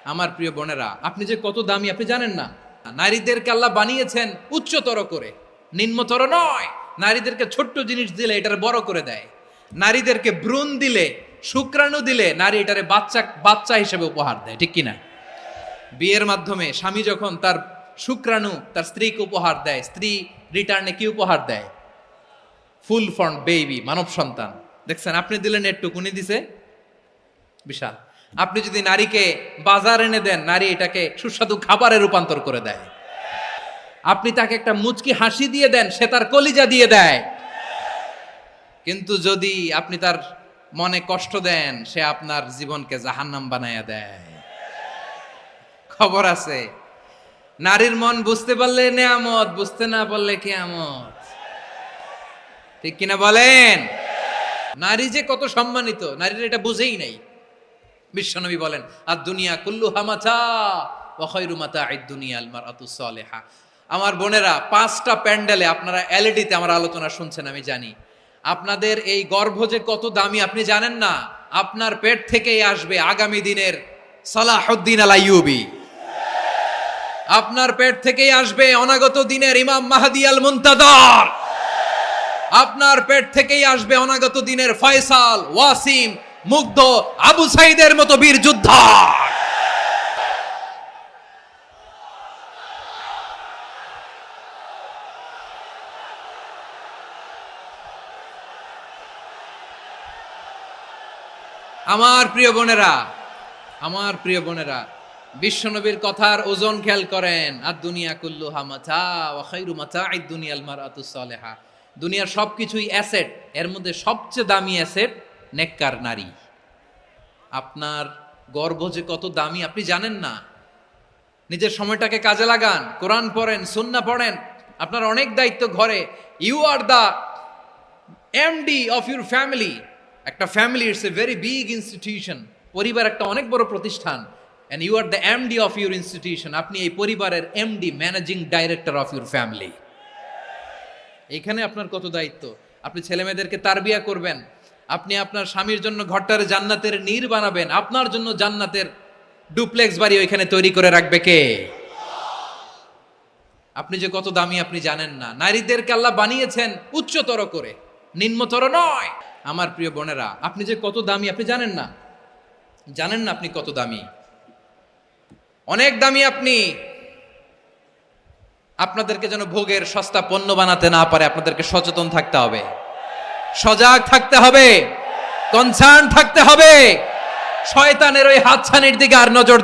আমার প্রিয় বোনেরা, আপনি যে কত দামি আপনি জানেন না। নারীদেরকে আল্লাহ বানিয়েছেন উচ্চতর করে, নিম্নতর নয়। নারীদেরকে ছোট্ট জিনিস দিলে এটারে বড় করে দেয়। নারীদেরকে ভ্রূণ দিলে, শুক্রাণু দিলে নারী এটারে বাচ্চা হিসেবে উপহার দেয়, ঠিক কিনা? বিয়ের মাধ্যমে স্বামী যখন তার শুক্রাণু তার স্ত্রীকে উপহার দেয়, স্ত্রী রিটার্নে কি উপহার দেয়? ফুল ফর্ম বেবি, মানব সন্তান। দেখছেন, আপনি দিলেন একটুক, উনি দিছে বিশাল। আপনি যদি নারীকে বাজার এনে দেন, নারী এটাকে সুস্বাদু খাবারে রূপান্তর করে দেয়। আপনি তাকে একটা মুচকি হাসি দিয়ে দেন, সে তার কলিজা দিয়ে দেয়। কিন্তু যদি আপনি তার মনে কষ্ট দেন, সে আপনার জীবনকে জাহান্নাম বানায়া দেয়। খবর আছে, নারীর মন বুঝতে পারলে নেয়ামত, বুঝতে না পারলে কিয়ামত। ঠিক কিনা বলেন? নারী যে কত সম্মানিত, নারীর এটা বুঝেই নাই। বিশ্বনবী বলেন, আর দুনিয়া কুল্লুহা মাতা ওয়া খায়রু মাতা'আদ দুনিয়া আল মারআতুস সালিহা। আমার বোনেরা, 5টা প্যান্ডেলে আপনারা এলইডিতে আমার আলোচনা শুনছেন, আমি জানি। আপনাদের এই গর্ভ যে কত দামি আপনি জানেন না। আপনার পেট থেকেই আসবে আগামী দিনের সালাহুদ্দিন আল আইয়ুবী। আপনার পেট থেকেই আসবে অনাগত দিনের ইমাম মাহদী আল মুনতাজার। আপনার পেট থেকেই আসবে অনাগত দিনের ফয়সাল, ওয়াসিম, মুগ্ধ, আবু সাইদের মতো বীর যোদ্ধা। আমার প্রিয় বোনেরা, আমার প্রিয় বোনেরা, বিশ্বনবীর কথার ওজন খেয়াল করেন। আর দুনিয়া কুল্লুহা মাতা ওয়া খায়রু মাতা'আদ দুনিয়া আল মারআতুস সালিহা। দুনিয়ার সবকিছুই অ্যাসেট, এর মধ্যে সবচেয়ে দামি অ্যাসেট নেককার নারী। আপনার গর্ভ যে কত দামি আপনি জানেন না। নিজের সময়টাকে কাজে লাগান, কোরআন পড়েন, সুন্নাহ পড়েন। আপনার অনেক দায়িত্ব ঘরে। You are the MD of your family. একটা family it's a very big institution. পরিবার একটা অনেক বড় প্রতিষ্ঠান। And you are the MD of your institution. আপনি এই পরিবারের MD, managing director of your family. এখানে আপনার কত দায়িত্ব। আপনি ছেলে মেয়েদেরকে তারবিয়া করবেন। আপনি আপনার স্বামীর জন্য ঘরটারে জান্নাতের নীর বানাবেন। আপনার জন্য জান্নাতের ডুপ্লেক্স বাড়ি ওইখানে তৈরি করে রাখবে কে? আপনি যে কত দামি আপনি জানেন না। নারীদেরকে আল্লাহ বানিয়েছেন উচ্চতর করে, নিম্নতর নয়। আমার প্রিয় বোনেরা, আপনি যে কত দামি আপনি জানেন না। জানেন না আপনি কত দামি, অনেক দামি আপনি। আপনাদেরকে যেন ভোগের সস্তা পণ্য বানাতে না পারে, আপনাদেরকে সচেতন থাকতে হবে, সজাগ থাকতে হবে, কনসার্ন থাকতে হবে। শয়তানের ওই হাতছানির দিকে আর নজর